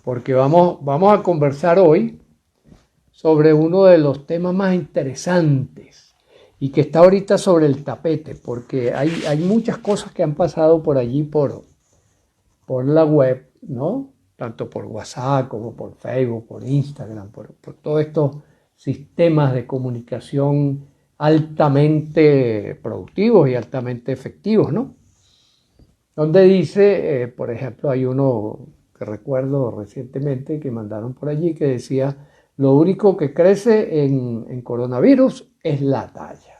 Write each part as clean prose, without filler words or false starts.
porque vamos a conversar hoy sobre uno de los temas más interesantes y que está ahorita sobre el tapete, porque hay muchas cosas que han pasado por allí por la web, ¿no? Tanto por WhatsApp como por Facebook, por Instagram, por todos estos sistemas de comunicación altamente productivos y altamente efectivos, ¿no? Donde dice, por ejemplo, hay uno que recuerdo recientemente que mandaron por allí que decía: lo único que crece en coronavirus es la talla.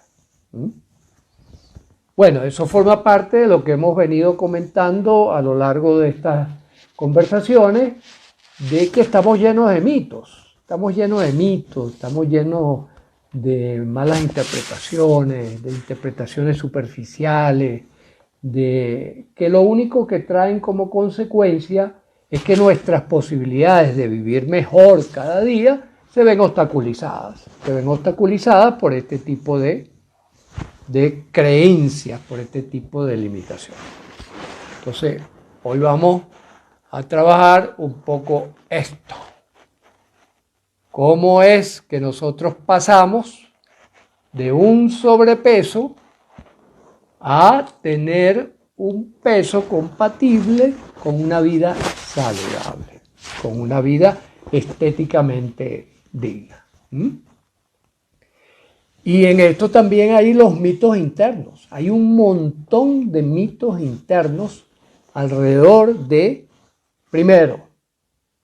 ¿Mm? Bueno, eso forma parte de lo que hemos venido comentando a lo largo de estas conversaciones, de que estamos llenos de mitos, estamos llenos de malas interpretaciones, de interpretaciones superficiales, de que lo único que traen como consecuencia es que nuestras posibilidades de vivir mejor cada día se ven obstaculizadas por este tipo de creencias, por este tipo de limitaciones. Entonces, hoy vamos a trabajar un poco esto. ¿Cómo es que nosotros pasamos de un sobrepeso a tener un peso compatible con una vida saludable, con una vida estéticamente digna? Y en esto también hay los mitos internos. Hay un montón de mitos internos alrededor de, primero,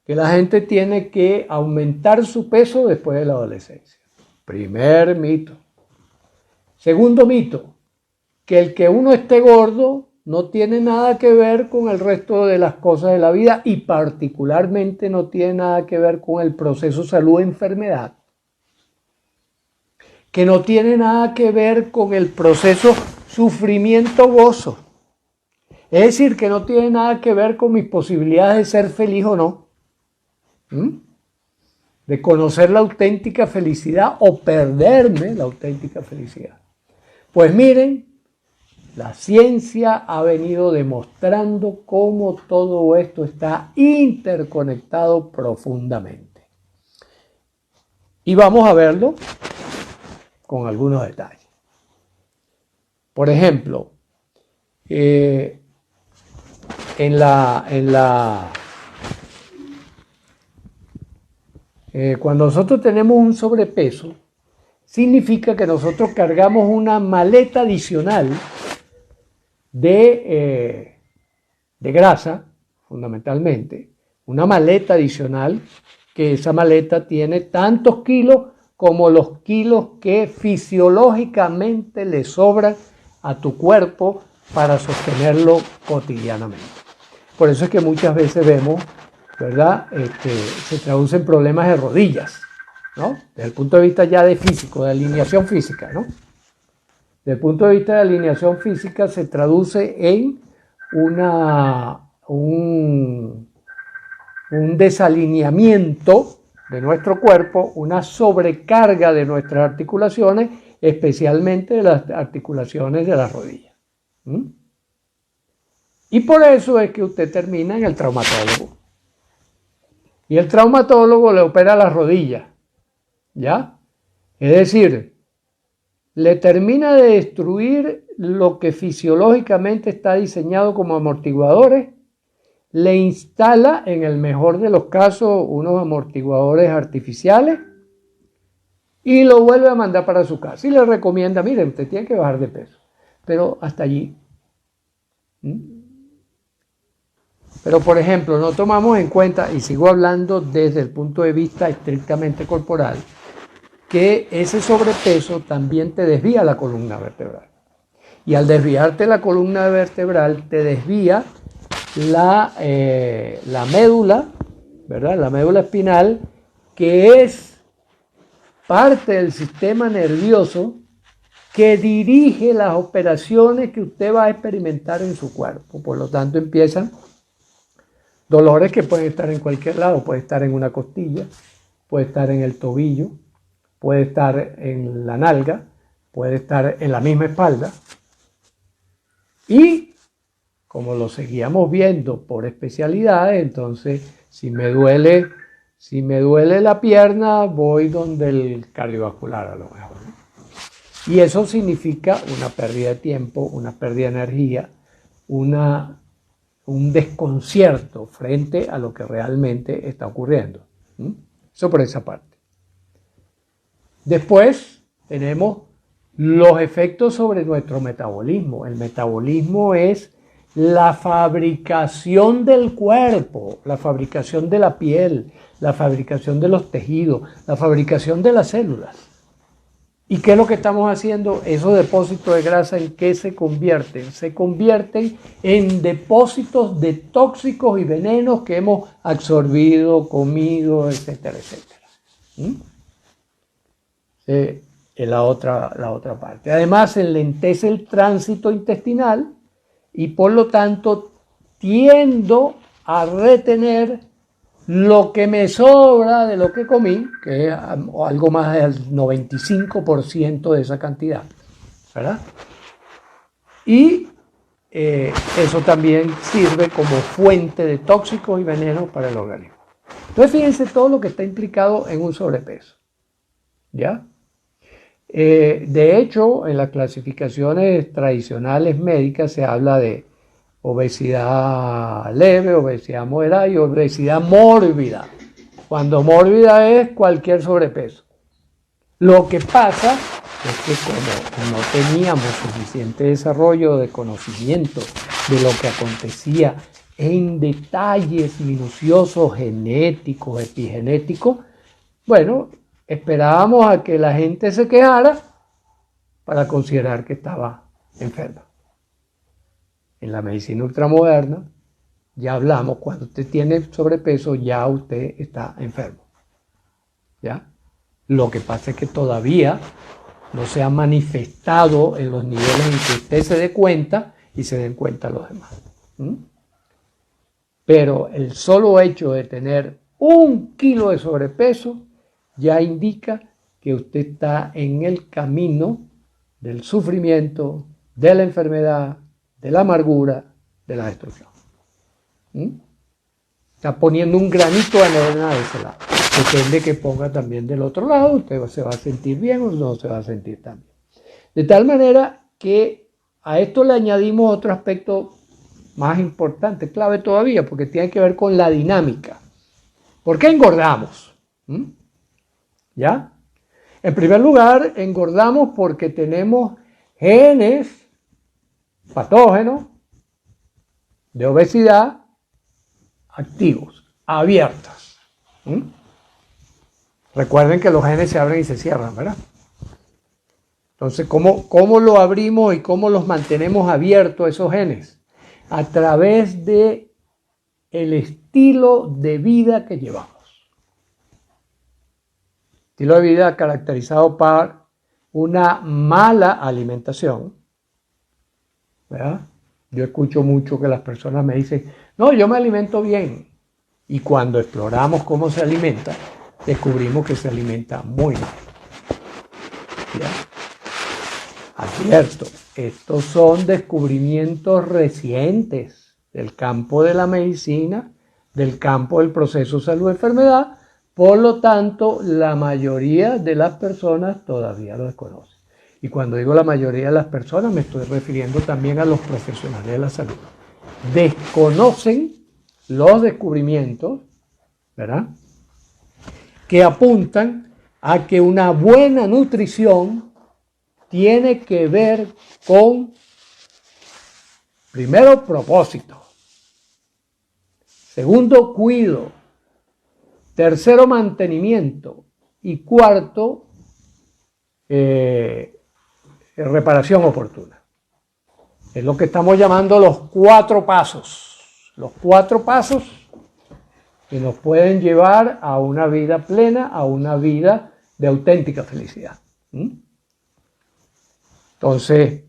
que la gente tiene que aumentar su peso después de la adolescencia. Primer mito. Segundo mito, que el que uno esté gordo no tiene nada que ver con el resto de las cosas de la vida y particularmente no tiene nada que ver con el proceso salud-enfermedad. Que no tiene nada que ver con el proceso sufrimiento-gozo. Es decir, que no tiene nada que ver con mis posibilidades de ser feliz o no. De conocer la auténtica felicidad o perderme la auténtica felicidad. Pues miren, la ciencia ha venido demostrando cómo todo esto está interconectado profundamente. Y vamos a verlo con algunos detalles. Por ejemplo, cuando nosotros tenemos un sobrepeso, significa que nosotros cargamos una maleta adicional de grasa, fundamentalmente, una maleta adicional, que esa maleta tiene tantos kilos como los kilos que fisiológicamente le sobran a tu cuerpo para sostenerlo cotidianamente. Por eso es que muchas veces vemos, ¿verdad? Se traducen problemas de rodillas, ¿no? Desde el punto de vista ya de físico, de alineación física, ¿no? Desde el punto de vista de alineación física se traduce en un desalineamiento de nuestro cuerpo, una sobrecarga de nuestras articulaciones, especialmente de las articulaciones de las rodillas. Y por eso es que usted termina en el traumatólogo. Y el traumatólogo le opera las rodillas, ¿ya? Es decir, le termina de destruir lo que fisiológicamente está diseñado como amortiguadores, le instala, en el mejor de los casos, unos amortiguadores artificiales y lo vuelve a mandar para su casa. Y le recomienda, mire, usted tiene que bajar de peso. Pero hasta allí. Pero, por ejemplo, no tomamos en cuenta, y sigo hablando desde el punto de vista estrictamente corporal, que ese sobrepeso también te desvía la columna vertebral. Y al desviarte la columna vertebral, te desvía la médula, ¿verdad? La médula espinal, que es parte del sistema nervioso que dirige las operaciones que usted va a experimentar en su cuerpo. Por lo tanto, empiezan dolores que pueden estar en cualquier lado. Puede estar en una costilla, puede estar en el tobillo, puede estar en la nalga, puede estar en la misma espalda. Y como lo seguíamos viendo por especialidades, entonces Si me duele la pierna, voy donde el cardiovascular a lo mejor, ¿no? Y eso significa una pérdida de tiempo, una pérdida de energía, un desconcierto frente a lo que realmente está ocurriendo. Eso por esa parte. Después tenemos los efectos sobre nuestro metabolismo. El metabolismo es la fabricación del cuerpo, la fabricación de la piel, la fabricación de los tejidos, la fabricación de las células. ¿Y qué es lo que estamos haciendo? Esos depósitos de grasa, ¿en qué se convierten? Se convierten en depósitos de tóxicos y venenos que hemos absorbido, comido, etcétera, etcétera. Es la otra parte. Además, enlentece el tránsito intestinal y por lo tanto tiendo a retener lo que me sobra de lo que comí, que es algo más del 95% de esa cantidad, ¿verdad? Y eso también sirve como fuente de tóxicos y venenos para el organismo. Entonces fíjense todo lo que está implicado en un sobrepeso, ¿ya? De hecho, en las clasificaciones tradicionales médicas se habla de obesidad leve, obesidad moderada y obesidad mórbida. Cuando mórbida es cualquier sobrepeso. Lo que pasa es que como no teníamos suficiente desarrollo de conocimiento de lo que acontecía en detalles minuciosos, genéticos, epigenéticos, bueno, esperábamos a que la gente se quejara para considerar que estaba enferma. En la medicina ultramoderna ya hablamos, cuando usted tiene sobrepeso ya usted está enfermo, ¿ya? Lo que pasa es que todavía no se ha manifestado en los niveles en que usted se dé cuenta y se den cuenta los demás. Pero el solo hecho de tener 1 kilo de sobrepeso ya indica que usted está en el camino del sufrimiento, de la enfermedad, de la amargura, de la destrucción. Está poniendo un granito de arena de ese lado. Depende que ponga también del otro lado, usted se va a sentir bien o no se va a sentir tan bien. De tal manera que a esto le añadimos otro aspecto más importante, clave todavía, porque tiene que ver con la dinámica. ¿Por qué engordamos? ¿Ya? En primer lugar, engordamos porque tenemos genes patógenos de obesidad activos, abiertos. Recuerden que los genes se abren y se cierran, ¿verdad? Entonces, ¿cómo lo abrimos y cómo los mantenemos abiertos esos genes? A través de el estilo de vida que llevamos. Estilo de vida caracterizado por una mala alimentación, ¿verdad? Yo escucho mucho que las personas me dicen, no, yo me alimento bien. Y cuando exploramos cómo se alimenta, descubrimos que se alimenta muy mal. ¿Ya? Advierto, estos son descubrimientos recientes del campo de la medicina, del campo del proceso salud-enfermedad. Por lo tanto, la mayoría de las personas todavía lo desconocen. Y cuando digo la mayoría de las personas, me estoy refiriendo también a los profesionales de la salud. Desconocen los descubrimientos, ¿verdad?, que apuntan a que una buena nutrición tiene que ver con, primero, propósito. Segundo, cuidado. Tercero, mantenimiento. Y cuarto, reparación oportuna. Es lo que estamos llamando los 4 pasos. Los 4 pasos que nos pueden llevar a una vida plena, a una vida de auténtica felicidad. Entonces,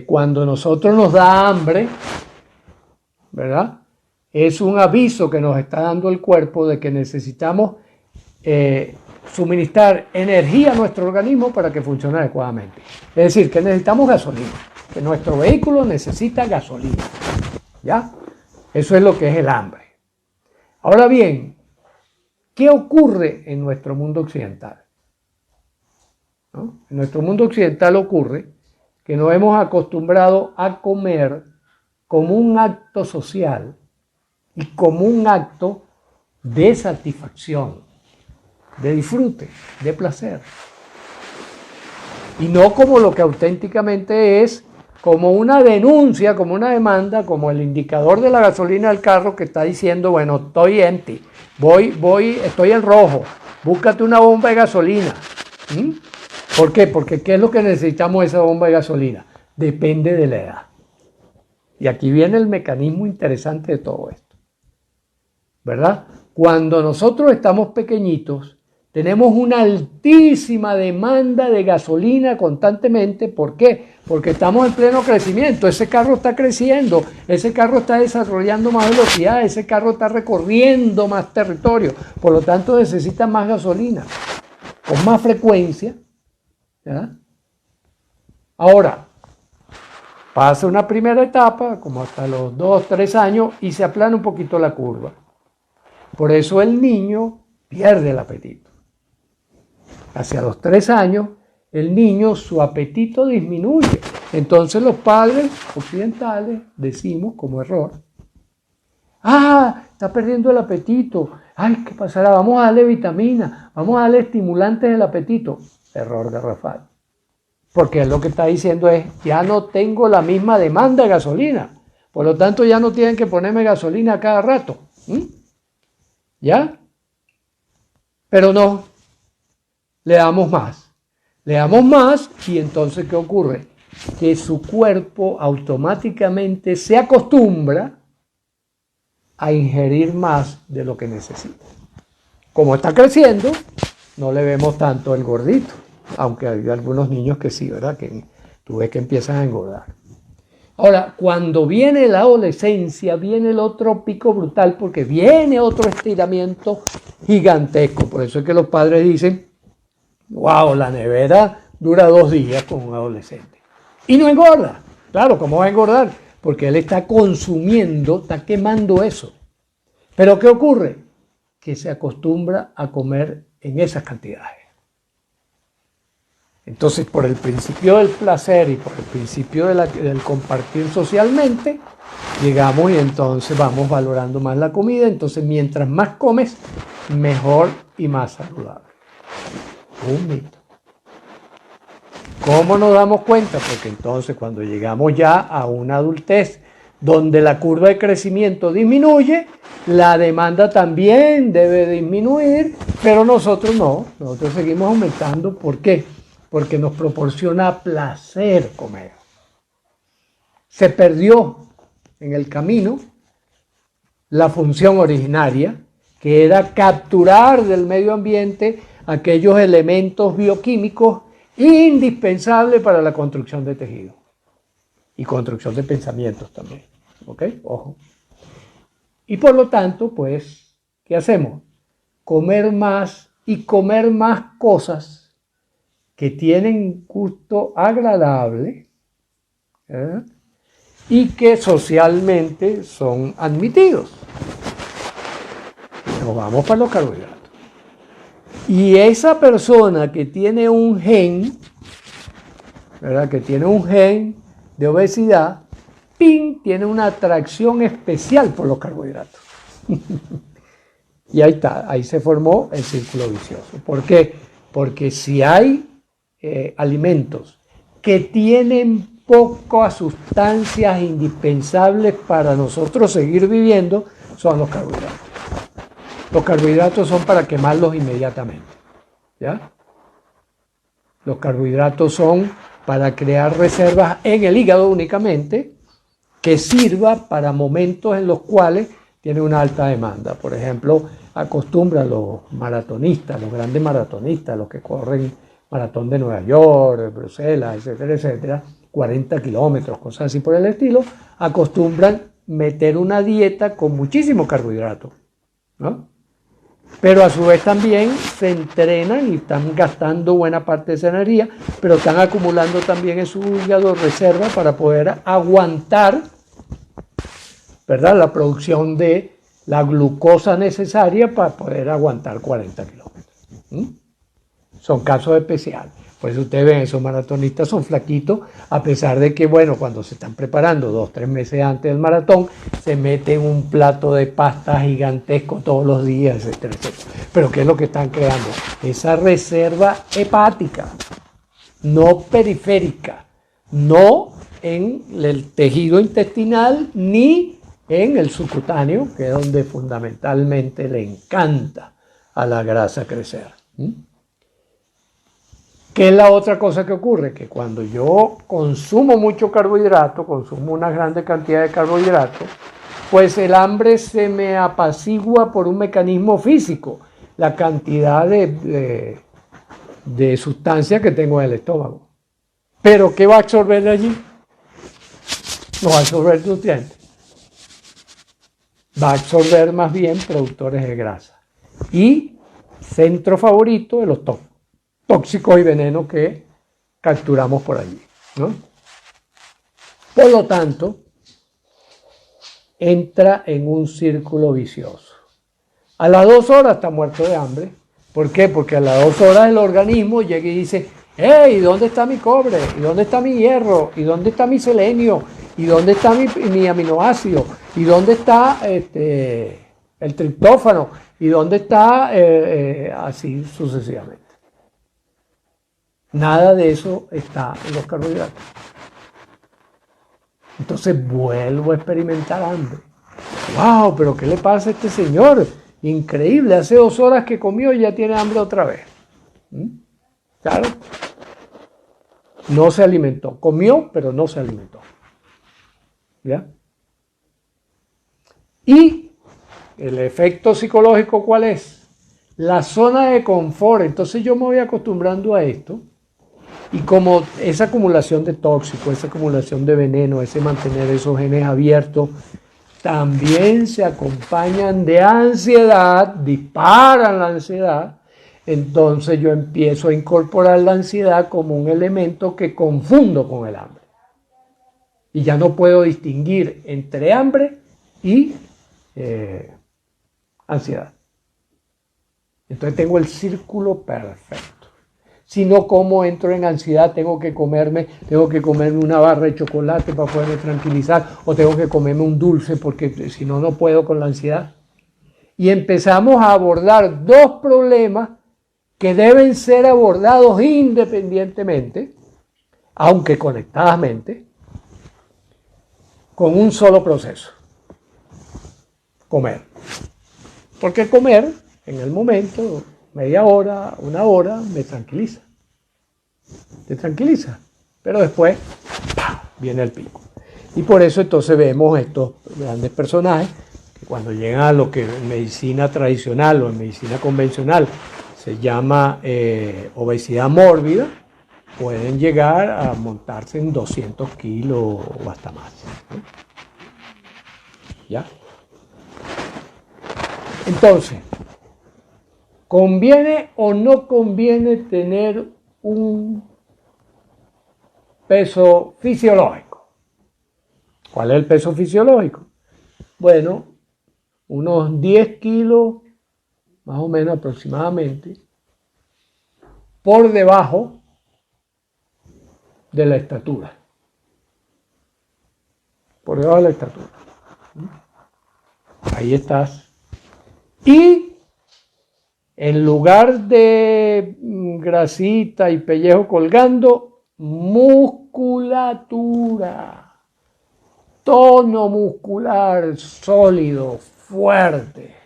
cuando nosotros nos da hambre, ¿verdad?, es un aviso que nos está dando el cuerpo de que necesitamos suministrar energía a nuestro organismo para que funcione adecuadamente. Es decir, que necesitamos gasolina, que nuestro vehículo necesita gasolina, ¿ya? Eso es lo que es el hambre. Ahora bien, ¿qué ocurre en nuestro mundo occidental? ¿No? En nuestro mundo occidental ocurre que nos hemos acostumbrado a comer como un acto social y como un acto de satisfacción, de disfrute, de placer. Y no como lo que auténticamente es, como una denuncia, como una demanda, como el indicador de la gasolina del carro que está diciendo, bueno, estoy empty, estoy en rojo, búscate una bomba de gasolina. ¿Mm? ¿Por qué? Porque ¿qué es lo que necesitamos de esa bomba de gasolina? Depende de la edad. Y aquí viene el mecanismo interesante de todo esto, ¿verdad? Cuando nosotros estamos pequeñitos, tenemos una altísima demanda de gasolina constantemente. ¿Por qué? Porque estamos en pleno crecimiento. Ese carro está creciendo, ese carro está desarrollando más velocidad, ese carro está recorriendo más territorio. Por lo tanto, necesita más gasolina, con más frecuencia. ¿Ya? Ahora, pasa una primera etapa, como hasta los 2, 3 años, y se aplana un poquito la curva. Por eso el niño pierde el apetito. Hacia los 3 años, el niño, su apetito disminuye. Entonces los padres occidentales decimos como error, está perdiendo el apetito, ¿qué pasará? Vamos a darle vitamina, vamos a darle estimulantes del apetito. Error garrafal. Porque él lo que está diciendo es, ya no tengo la misma demanda de gasolina, por lo tanto ya no tienen que ponerme gasolina cada rato. ¿Ya? Pero no, le damos más y entonces ¿qué ocurre? Que su cuerpo automáticamente se acostumbra a ingerir más de lo que necesita. Como está creciendo, no le vemos tanto el gordito, aunque hay algunos niños que sí, ¿verdad? Que tú ves que empiezan a engordar. Ahora, cuando viene la adolescencia, viene el otro pico brutal, porque viene otro estiramiento gigantesco. Por eso es que los padres dicen, wow, la nevera dura 2 días con un adolescente. Y no engorda. Claro, ¿cómo va a engordar? Porque él está consumiendo, está quemando eso. Pero ¿qué ocurre? Que se acostumbra a comer en esas cantidades. Entonces, por el principio del placer y por el principio del compartir socialmente, llegamos y entonces vamos valorando más la comida. Entonces, mientras más comes, mejor y más saludable. Un mito. ¿Cómo nos damos cuenta? Porque entonces cuando llegamos ya a una adultez donde la curva de crecimiento disminuye, la demanda también debe disminuir, pero nosotros no, nosotros seguimos aumentando. ¿Por qué? Porque nos proporciona placer comer. Se perdió en el camino la función originaria, que era capturar del medio ambiente aquellos elementos bioquímicos indispensables para la construcción de tejido y construcción de pensamientos también. ¿Ok? Ojo. Y por lo tanto, pues, ¿qué hacemos? Comer más y comer más cosas que tienen gusto agradable, y que socialmente son admitidos. Nos vamos para los carbohidratos. Y esa persona que tiene un gen, ¿verdad? Que tiene un gen de obesidad, tiene una atracción especial por los carbohidratos. Y ahí está, ahí se formó el círculo vicioso. ¿Por qué? Porque si hay alimentos que tienen pocas sustancias indispensables para nosotros seguir viviendo, son los carbohidratos. Los carbohidratos son para quemarlos inmediatamente, ¿ya? Los carbohidratos son para crear reservas en el hígado únicamente, que sirva para momentos en los cuales tiene una alta demanda. Por ejemplo, acostumbran los maratonistas, los grandes maratonistas, los que corren maratón de Nueva York, Bruselas, etcétera, etcétera, 40 kilómetros, cosas así por el estilo, acostumbran meter una dieta con muchísimo carbohidrato, ¿no? Pero a su vez también se entrenan y están gastando buena parte de esa energía, pero están acumulando también en su hígado reserva para poder aguantar, ¿verdad?, la producción de la glucosa necesaria para poder aguantar 40 kilómetros. Son casos especiales. Por eso ustedes ven, esos maratonistas son flaquitos, a pesar de que, bueno, cuando se están preparando 2-3 meses antes del maratón, se meten un plato de pasta gigantesco todos los días, etcétera, etcétera. Pero ¿qué es lo que están creando? Esa reserva hepática, no periférica, no en el tejido intestinal ni en el subcutáneo, que es donde fundamentalmente le encanta a la grasa crecer. ¿Qué es la otra cosa que ocurre? Que cuando yo consumo mucho carbohidrato, consumo una grande cantidad de carbohidratos, pues el hambre se me apacigua por un mecanismo físico, la cantidad de sustancia que tengo en el estómago. ¿Pero qué va a absorber de allí? No va a absorber nutrientes. Va a absorber más bien productores de grasa. Y centro favorito de los tóxicos y venenos que capturamos por allí, ¿no? Por lo tanto, entra en un círculo vicioso. A las 2 horas está muerto de hambre. ¿Por qué? Porque a las 2 horas el organismo llega y dice, hey, ¿dónde está mi cobre? ¿Y dónde está mi hierro? ¿Y dónde está mi selenio? ¿Y dónde está mi aminoácido? ¿Y dónde está el triptófano? ¿Y dónde está así sucesivamente? Nada de eso está en los carbohidratos. Entonces vuelvo a experimentar hambre. ¡Wow! ¿Pero qué le pasa a este señor? Increíble, hace 2 horas que comió y ya tiene hambre otra vez. Claro. No se alimentó. Comió, pero no se alimentó. ¿Ya? Y el efecto psicológico, ¿cuál es? La zona de confort. Entonces yo me voy acostumbrando a esto. Y como esa acumulación de tóxicos, esa acumulación de veneno, ese mantener esos genes abiertos, también se acompañan de ansiedad, disparan la ansiedad, entonces yo empiezo a incorporar la ansiedad como un elemento que confundo con el hambre. Y ya no puedo distinguir entre hambre y ansiedad. Entonces tengo el círculo perfecto. Si no como, entro en ansiedad, tengo que comerme una barra de chocolate para poderme tranquilizar, o tengo que comerme un dulce porque si no, no puedo con la ansiedad. Y empezamos a abordar 2 problemas que deben ser abordados independientemente, aunque conectadamente, con un solo proceso: comer. Porque comer, en el momento, media hora, 1 hora, me tranquiliza. Te tranquiliza. Pero después, ¡pam!, viene el pico. Y por eso entonces vemos estos grandes personajes que cuando llegan a lo que en medicina tradicional o en medicina convencional se llama obesidad mórbida, pueden llegar a montarse en 200 kilos o hasta más, ¿no? ¿Ya? Entonces, ¿conviene o no conviene tener un peso fisiológico? ¿Cuál es el peso fisiológico? Bueno, unos 10 kilos, más o menos aproximadamente, por debajo de la estatura. Por debajo de la estatura. Ahí estás. Y en lugar de grasita y pellejo colgando, musculatura. Tono muscular sólido, fuerte.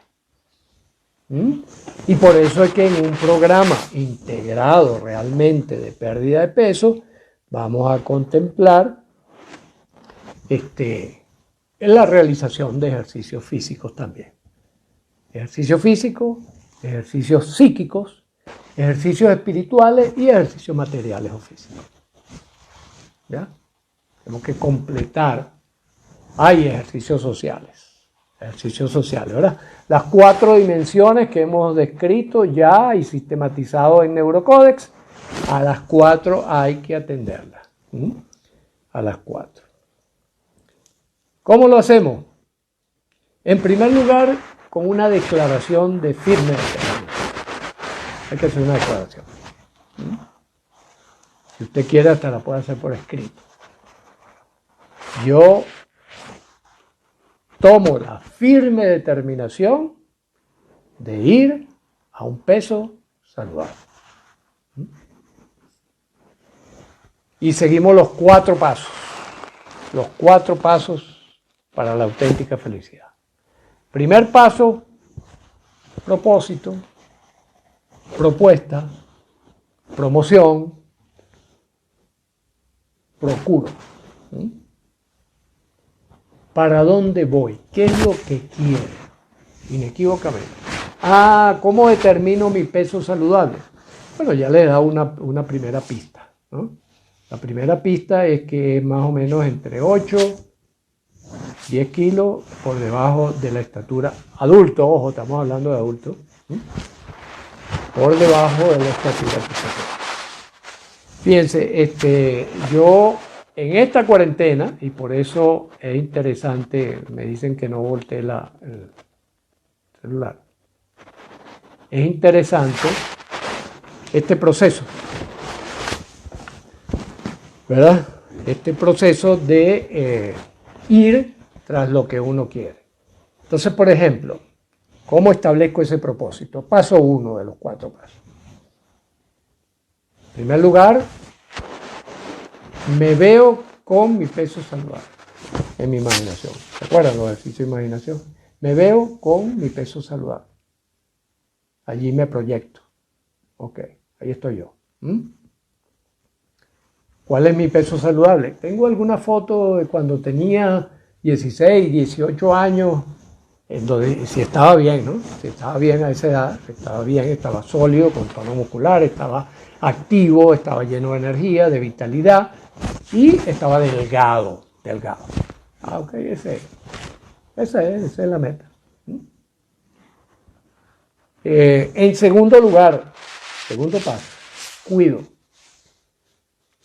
Y por eso es que en un programa integrado realmente de pérdida de peso, vamos a contemplar la realización de ejercicios físicos también. Ejercicio físico, ejercicios psíquicos, ejercicios espirituales y ejercicios materiales o físicos. ¿Ya? Tenemos que completar. Hay ejercicios sociales, ¿verdad? Las 4 dimensiones que hemos descrito ya y sistematizado en Neurocódex, a las 4 hay que atenderlas. A las 4. ¿Cómo lo hacemos? En primer lugar, con una declaración de firme determinación. Hay que hacer una declaración. Si usted quiere, hasta la puede hacer por escrito. Yo tomo la firme determinación de ir a un peso saludable. Y seguimos los 4 pasos. Los 4 pasos para la auténtica felicidad. Primer paso, propósito, propuesta, promoción, procuro. ¿Para dónde voy? ¿Qué es lo que quiero? Inequívocamente. ¿Cómo determino mi peso saludable? Bueno, ya le he dado una primera pista, ¿no? La primera pista es que es más o menos entre 8 y 10 kilos por debajo de la estatura adulto. Ojo, estamos hablando de adulto. Por debajo de la estatura que se tiene. Fíjense, yo en esta cuarentena, y por eso es interesante, me dicen que no voltee el celular, es interesante este proceso, ¿verdad? Este proceso de ir tras lo que uno quiere. Entonces, por ejemplo, ¿cómo establezco ese propósito? Paso 1 de los 4 pasos. En primer lugar, me veo con mi peso saludable en mi imaginación. ¿Se acuerdan los ejercicios de imaginación? Me veo con mi peso saludable. Allí me proyecto. Ok, ahí estoy yo. ¿Cuál es mi peso saludable? Tengo alguna foto de cuando tenía 16, 18 años, en donde si estaba bien, ¿no? Si estaba bien a esa edad, estaba bien, estaba sólido, con tono muscular, estaba activo, estaba lleno de energía, de vitalidad y estaba delgado. Ok, esa es la meta. En segundo lugar, segundo paso, cuido.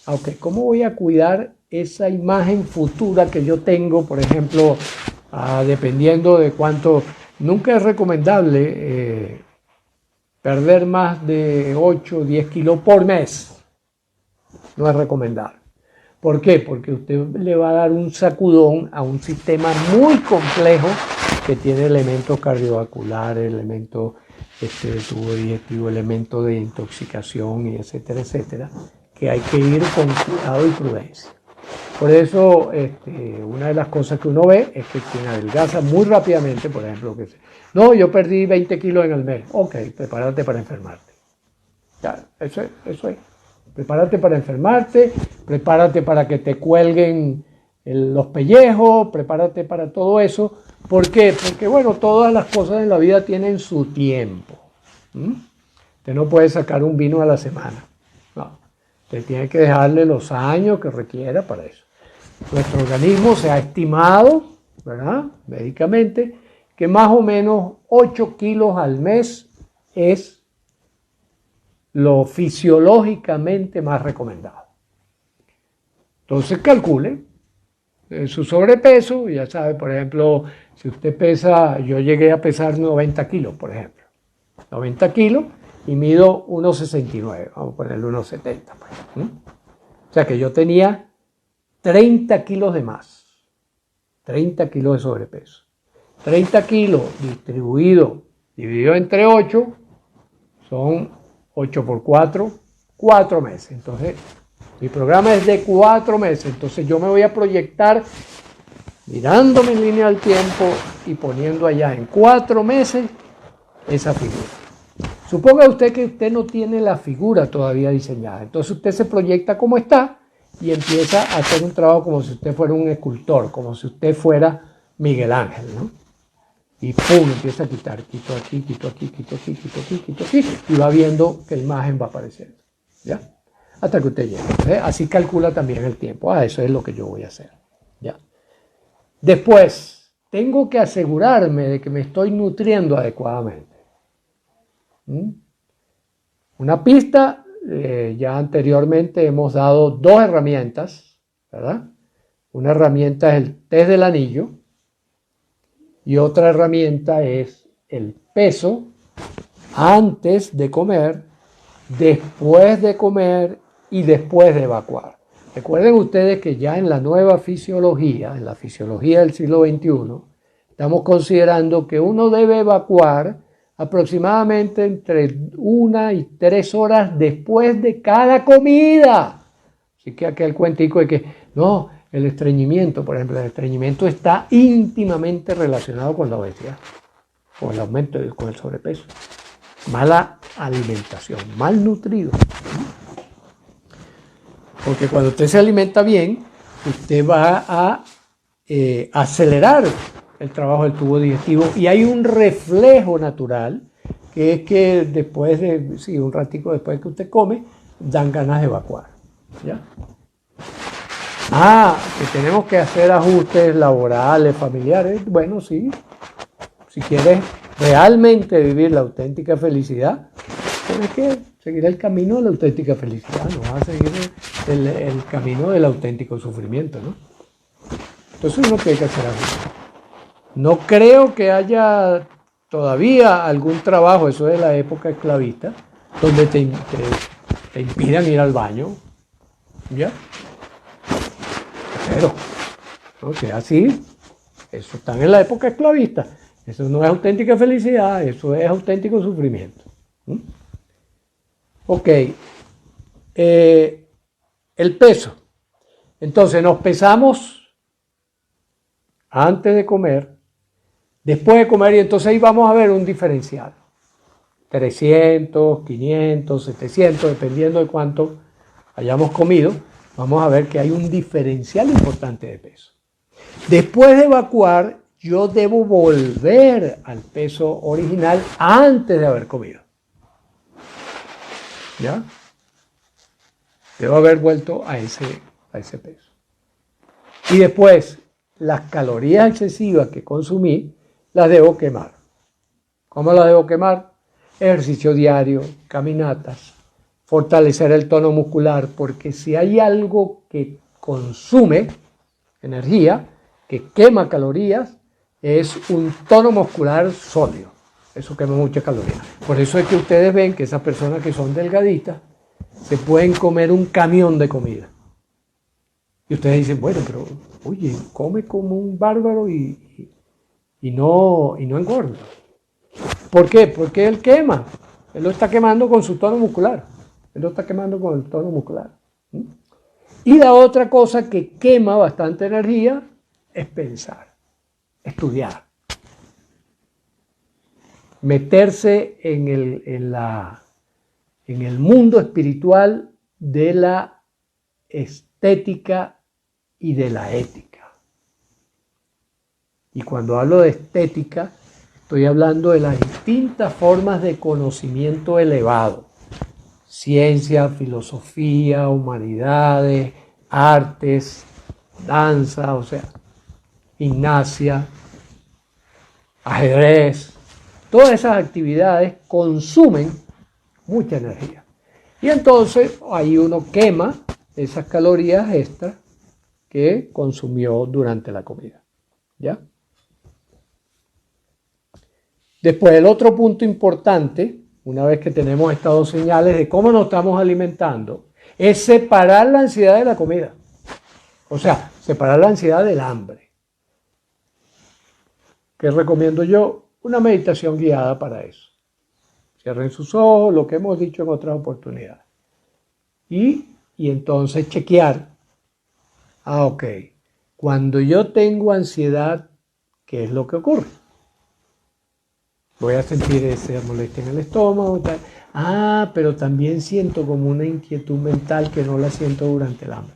Ok, ¿cómo voy a cuidar esa imagen futura que yo tengo, por ejemplo, dependiendo de cuánto? Nunca es recomendable perder más de 8 o 10 kilos por mes. No es recomendable. ¿Por qué? Porque usted le va a dar un sacudón a un sistema muy complejo que tiene elementos cardiovasculares, elementos de tubo digestivo, elementos de intoxicación, y etcétera, etcétera, que hay que ir con cuidado y prudencia. Por eso, una de las cosas que uno ve es que quien adelgaza muy rápidamente, por ejemplo, no, yo perdí 20 kilos en el mes. Ok, prepárate para enfermarte. Ya, eso es. Prepárate para enfermarte, prepárate para que te cuelguen los pellejos, prepárate para todo eso. ¿Por qué? Porque, bueno, todas las cosas en la vida tienen su tiempo. Usted no puede sacar un vino a la semana. No. Usted tiene que dejarle los años que requiera para eso. Nuestro organismo se ha estimado, ¿verdad?, médicamente, que más o menos 8 kilos al mes es lo fisiológicamente más recomendado. Entonces calcule su sobrepeso, ya sabe, por ejemplo, si usted pesa, yo llegué a pesar 90 kilos, por ejemplo, 90 kilos y mido 1,69, vamos a ponerle 1,70. Pues. O sea que yo tenía 30 kilos de más, 30 kilos de sobrepeso. 30 kilos dividido entre 8 son 8 por 4, 4 meses. Entonces, mi programa es de 4 meses. Entonces, yo me voy a proyectar mirándome en línea del tiempo y poniendo allá en 4 meses esa figura. Suponga usted que usted no tiene la figura todavía diseñada. Entonces, usted se proyecta como está y empieza a hacer un trabajo como si usted fuera un escultor, como si usted fuera Miguel Ángel, ¿no? Y pum, empieza a quitar, quito aquí, quito aquí, quito aquí, quito aquí, quito aquí, y va viendo que la imagen va apareciendo, ¿ya? Hasta que usted llegue. Así calcula también el tiempo. Eso es lo que yo voy a hacer, ¿ya? Después, tengo que asegurarme de que me estoy nutriendo adecuadamente. Una pista, ya anteriormente hemos dado 2 herramientas, ¿verdad? Una herramienta es el test del anillo, Y otra herramienta es el peso antes de comer, después de comer y después de evacuar. Recuerden ustedes que ya en la nueva fisiología, en la fisiología del siglo XXI, estamos considerando que uno debe evacuar aproximadamente entre 1 y 3 horas después de cada comida. Así que aquel cuentico de que, no, el estreñimiento, por ejemplo, el estreñimiento está íntimamente relacionado con la obesidad, con el aumento, con el sobrepeso. Mala alimentación, mal nutrido. Porque cuando usted se alimenta bien, usted va a acelerar el trabajo del tubo digestivo y hay un reflejo natural que es que después de, sí, un ratico después que usted come, dan ganas de evacuar. ¿Ya? Que tenemos que hacer ajustes laborales, familiares. Bueno, sí, si quieres realmente vivir la auténtica felicidad, tienes que seguir el camino de la auténtica felicidad, no vas a seguir el camino del auténtico sufrimiento, ¿no? Entonces es lo que hay que hacer ajustes. No creo que haya todavía algún trabajo, eso de la época esclavista, donde te impidan ir al baño, ¿ya? Pero, no sea así, eso está en la época esclavista, eso no es auténtica felicidad, eso es auténtico sufrimiento. Ok, el peso. Entonces nos pesamos antes de comer, después de comer, y entonces ahí vamos a ver un diferencial. 300, 500, 700, dependiendo de cuánto hayamos comido, vamos a ver que hay un diferencial importante de peso. Después de evacuar, yo debo volver al peso original antes de haber comido. ¿Ya? Debo haber vuelto a ese peso. Y después, las calorías excesivas que consumí, las debo quemar. ¿Cómo las debo quemar? Ejercicio diario, caminatas, fortalecer el tono muscular, porque si hay algo que consume energía, que quema calorías, es un tono muscular sólido. Eso quema muchas calorías. Por eso es que ustedes ven que esas personas que son delgaditas se pueden comer un camión de comida. Y ustedes dicen, bueno, pero oye, come como un bárbaro y no engorda. ¿Por qué? Porque él quema. Él lo está quemando con su tono muscular. Él lo está quemando con el tono muscular. Y la otra cosa que quema bastante energía es pensar, estudiar. Meterse en el mundo espiritual de la estética y de la ética. Y cuando hablo de estética, estoy hablando de las distintas formas de conocimiento elevado. Ciencia, filosofía, humanidades, artes, danza, o sea, gimnasia, ajedrez. Todas esas actividades consumen mucha energía. Y entonces ahí uno quema esas calorías extras que consumió durante la comida. ¿Ya? Después, el otro punto importante, una vez que tenemos estas dos señales de cómo nos estamos alimentando, es separar la ansiedad de la comida. O sea, separar la ansiedad del hambre. ¿Qué recomiendo yo? Una meditación guiada para eso. Cierren sus ojos, lo que hemos dicho en otras oportunidades. Y entonces chequear. Ok, cuando yo tengo ansiedad, ¿qué es lo que ocurre? Voy a sentir esa molestia en el estómago. Tal. Pero también siento como una inquietud mental que no la siento durante el hambre.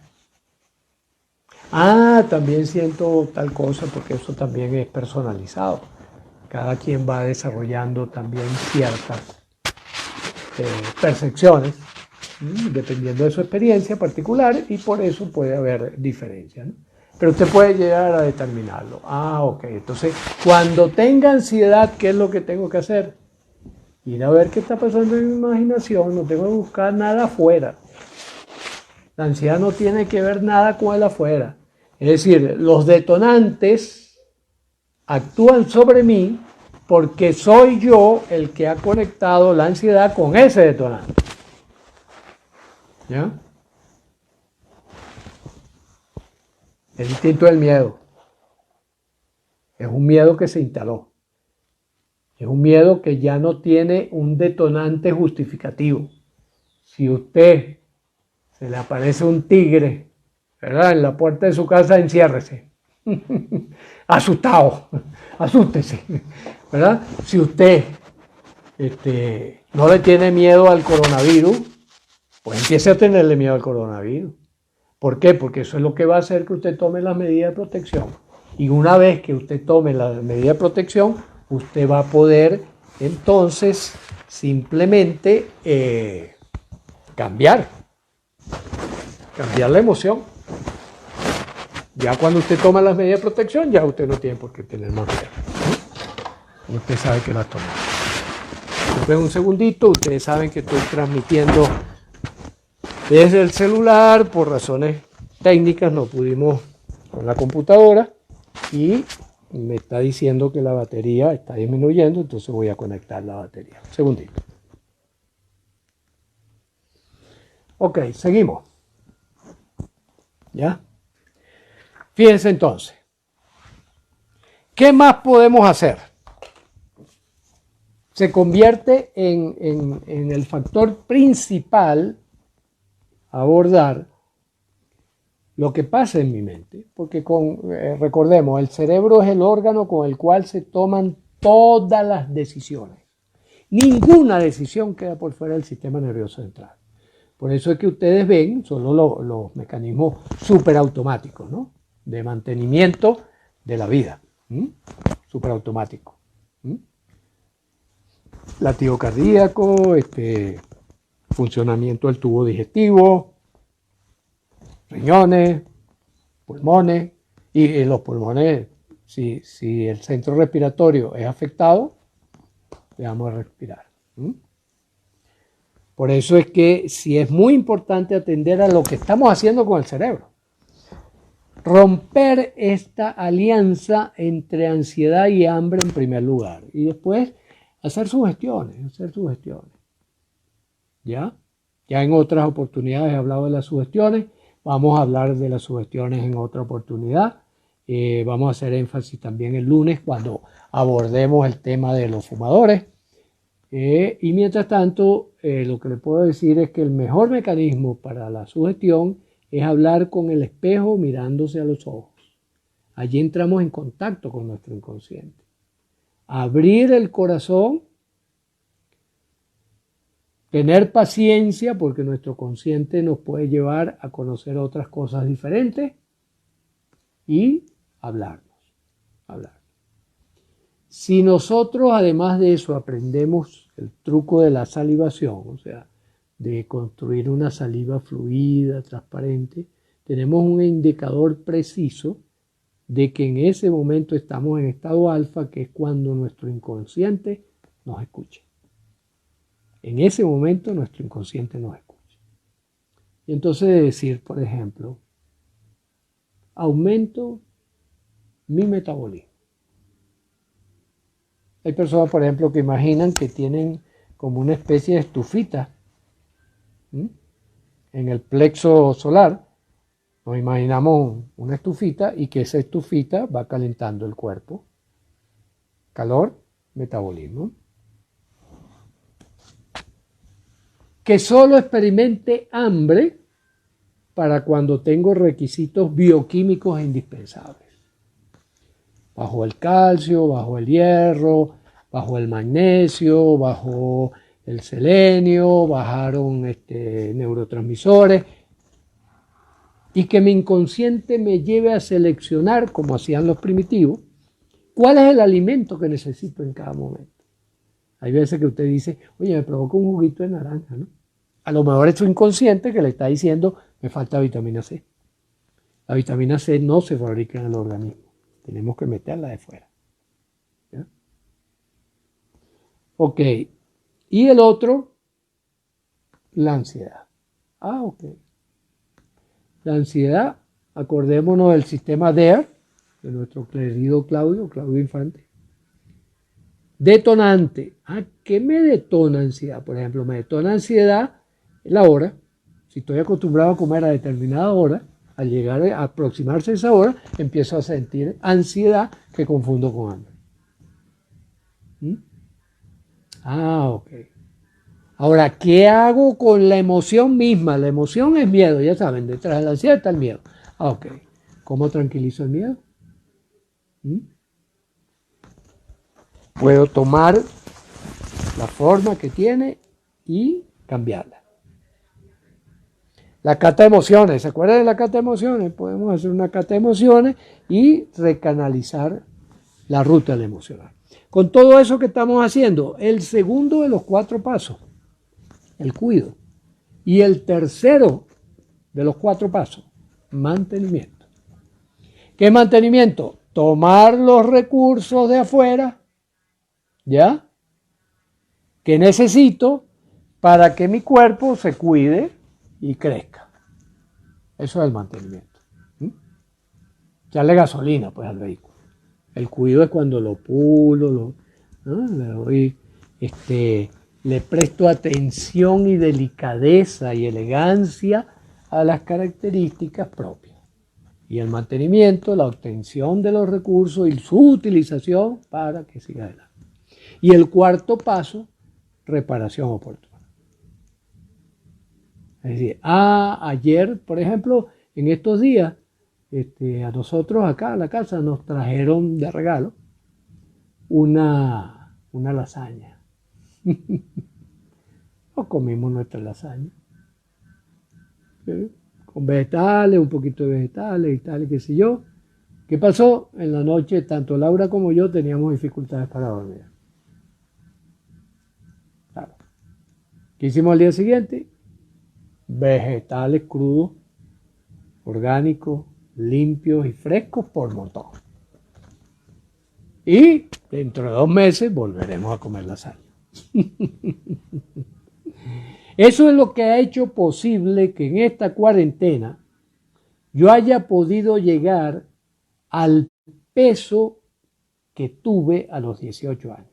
También siento tal cosa porque eso también es personalizado. Cada quien va desarrollando también ciertas percepciones, dependiendo de su experiencia particular, y por eso puede haber diferencias, ¿no? Pero usted puede llegar a determinarlo. Ok, entonces cuando tenga ansiedad, ¿qué es lo que tengo que hacer? Ir a ver qué está pasando en mi imaginación, no tengo que buscar nada afuera. La ansiedad no tiene que ver nada con el afuera. Es decir, los detonantes actúan sobre mí porque soy yo el que ha conectado la ansiedad con ese detonante. ¿Ya? Es distinto del miedo. Es un miedo que se instaló. Es un miedo que ya no tiene un detonante justificativo. Si usted se le aparece un tigre, ¿verdad?, en la puerta de su casa, enciérrese. Asustado, asústese, ¿verdad? Si usted no le tiene miedo al coronavirus, pues empiece a tenerle miedo al coronavirus. ¿Por qué? Porque eso es lo que va a hacer que usted tome las medidas de protección. Y una vez que usted tome las medidas de protección, usted va a poder entonces simplemente cambiar la emoción. Ya cuando usted toma las medidas de protección, ya usted no tiene por qué tener más miedo, ¿no? Usted sabe que las toma. Después un segundito, ustedes saben que estoy transmitiendo desde el celular. Por razones técnicas no pudimos con la computadora y me está diciendo que la batería está disminuyendo, entonces voy a conectar la batería. Un segundito. Ok, seguimos. ¿Ya? Fíjense entonces. ¿Qué más podemos hacer? Se convierte en el factor principal a abordar lo que pasa en mi mente, porque recordemos, el cerebro es el órgano con el cual se toman todas las decisiones. Ninguna decisión queda por fuera del sistema nervioso central. Por eso es que ustedes ven solo los mecanismos superautomáticos, ¿no?, de mantenimiento de la vida. Superautomático. Latido cardíaco, funcionamiento del tubo digestivo, riñones, pulmones, y los pulmones, si el centro respiratorio es afectado, dejamos de respirar. Por eso es que sí es muy importante atender a lo que estamos haciendo con el cerebro. Romper esta alianza entre ansiedad y hambre en primer lugar, y después hacer sugestiones. ¿Ya? Ya en otras oportunidades he hablado de las sugestiones. Vamos a hablar de las sugestiones en otra oportunidad. Vamos a hacer énfasis también el lunes cuando abordemos el tema de los fumadores. Y mientras tanto, lo que le puedo decir es que el mejor mecanismo para la sugestión es hablar con el espejo mirándose a los ojos. Allí entramos en contacto con nuestro inconsciente. Abrir el corazón, tener paciencia porque nuestro consciente nos puede llevar a conocer otras cosas diferentes y hablar. Si nosotros además de eso aprendemos el truco de la salivación, o sea, de construir una saliva fluida, transparente, tenemos un indicador preciso de que en ese momento estamos en estado alfa, que es cuando nuestro inconsciente nos escucha. En ese momento nuestro inconsciente nos escucha. Y entonces decir, por ejemplo, aumento mi metabolismo. Hay personas, por ejemplo, que imaginan que tienen como una especie de estufita en el plexo solar. Nos imaginamos una estufita y que esa estufita va calentando el cuerpo. Calor, metabolismo. Que solo experimente hambre para cuando tengo requisitos bioquímicos indispensables. Bajo el calcio, bajo el hierro, bajo el magnesio, bajo el selenio, bajaron neurotransmisores. Y que mi inconsciente me lleve a seleccionar, como hacían los primitivos, cuál es el alimento que necesito en cada momento. Hay veces que usted dice, oye, me provoca un juguito de naranja, ¿no? A lo mejor es su inconsciente que le está diciendo, me falta vitamina C. La vitamina C no se fabrica en el organismo. Tenemos que meterla de fuera. ¿Ya? Ok. Y el otro, la ansiedad. Ok. La ansiedad, acordémonos del sistema DARE, de nuestro querido Claudio Infante. Detonante. ¿Qué me detona ansiedad? Por ejemplo, me detona ansiedad la hora. Si estoy acostumbrado a comer a determinada hora, al llegar a aproximarse a esa hora, empiezo a sentir ansiedad que confundo con hambre. Ok. Ahora, ¿qué hago con la emoción misma? La emoción es miedo, ya saben, detrás de la ansiedad está el miedo. Ok. ¿Cómo tranquilizo el miedo? Puedo tomar la forma que tiene y cambiarla. La cata de emociones, ¿se acuerdan de la cata de emociones? Podemos hacer una cata de emociones y recanalizar la ruta del emocional. Con todo eso que estamos haciendo, el segundo de los 4 pasos, el cuido. Y el tercero de los 4 pasos, mantenimiento. ¿Qué es mantenimiento? Tomar los recursos de afuera, ¿ya? Que necesito para que mi cuerpo se cuide y crezca. Eso es el mantenimiento. Echarle gasolina pues al vehículo. El cuidado es cuando lo pulo, le doy, le presto atención y delicadeza y elegancia a las características propias. Y el mantenimiento, la obtención de los recursos y su utilización para que siga adelante. Y el cuarto paso, reparación oportuna. Es decir, ayer, por ejemplo, en estos días, a nosotros acá a la casa nos trajeron de regalo una lasaña. Nos comimos nuestra lasaña. ¿Sí? Con vegetales, un poquito de vegetales y tal, qué sé yo. ¿Qué pasó? En la noche, tanto Laura como yo teníamos dificultades para dormir. Claro. ¿Qué hicimos al día siguiente? Vegetales crudos, orgánicos, limpios y frescos por montón. Y dentro de 2 meses volveremos a comer lasaña. Eso es lo que ha hecho posible que en esta cuarentena yo haya podido llegar al peso que tuve a los 18 años.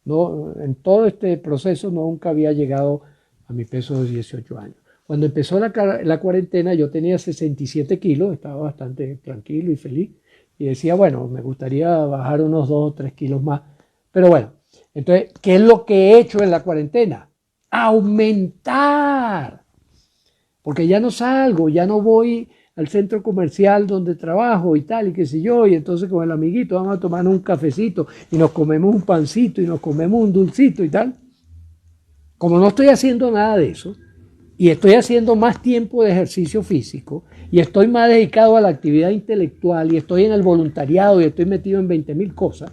No, en todo este proceso nunca había llegado a mi peso de 18 años. Cuando empezó la cuarentena yo tenía 67 kilos, estaba bastante tranquilo y feliz. Y decía, bueno, me gustaría bajar unos 2 o 3 kilos más. Pero bueno, entonces, ¿qué es lo que he hecho en la cuarentena? Aumentar. Porque ya no salgo, ya no voy al centro comercial donde trabajo y tal, y qué sé yo, y entonces con el amiguito vamos a tomar un cafecito y nos comemos un pancito y nos comemos un dulcito y tal. Como no estoy haciendo nada de eso, y estoy haciendo más tiempo de ejercicio físico, y estoy más dedicado a la actividad intelectual, y estoy en el voluntariado, y estoy metido en 20.000 cosas,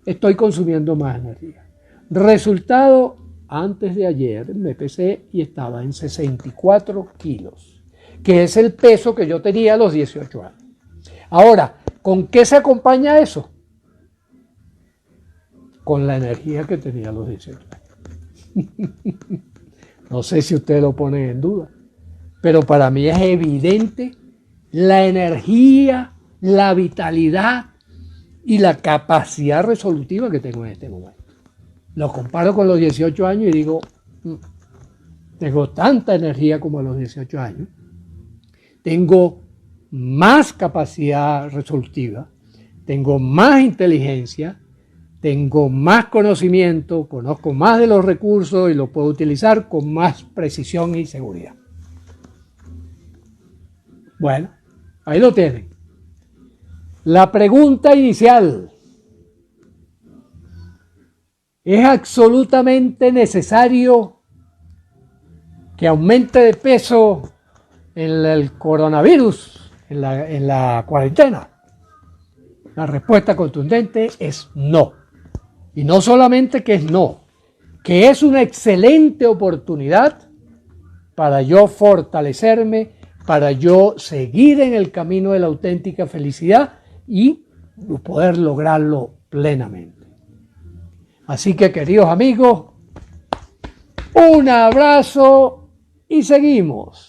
estoy consumiendo más energía. Resultado, antes de ayer me pesé y estaba en 64 kilos, que es el peso que yo tenía a los 18 años. Ahora, ¿con qué se acompaña eso? Con la energía que tenía a los 18 años. No sé si ustedes lo ponen en duda, pero para mí es evidente la energía, la vitalidad y la capacidad resolutiva que tengo en este momento. Lo comparo con los 18 años y digo, tengo tanta energía como a los 18 años, tengo más capacidad resolutiva, tengo más inteligencia, tengo más conocimiento, conozco más de los recursos y los puedo utilizar con más precisión y seguridad. Bueno, ahí lo tienen. La pregunta inicial: ¿es absolutamente necesario que aumente de peso en el coronavirus, en la cuarentena? La respuesta contundente es no. Y no solamente que es no, que es una excelente oportunidad para yo fortalecerme, para yo seguir en el camino de la auténtica felicidad y poder lograrlo plenamente. Así que, queridos amigos, un abrazo y seguimos.